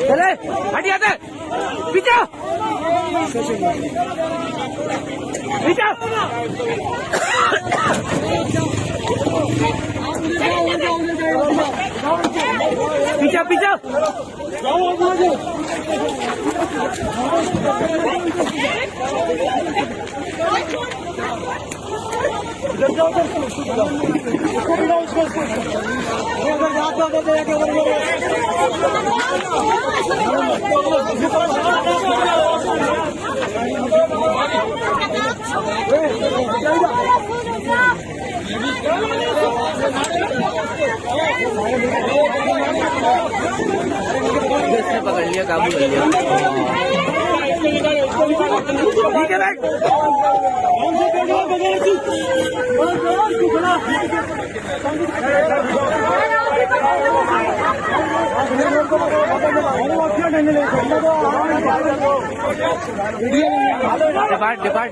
चले हट जाते पीछे पीछे पीछे पीछे पकड़ लिया, काबू कर लिया। ठीक है भाई, डिपार्ट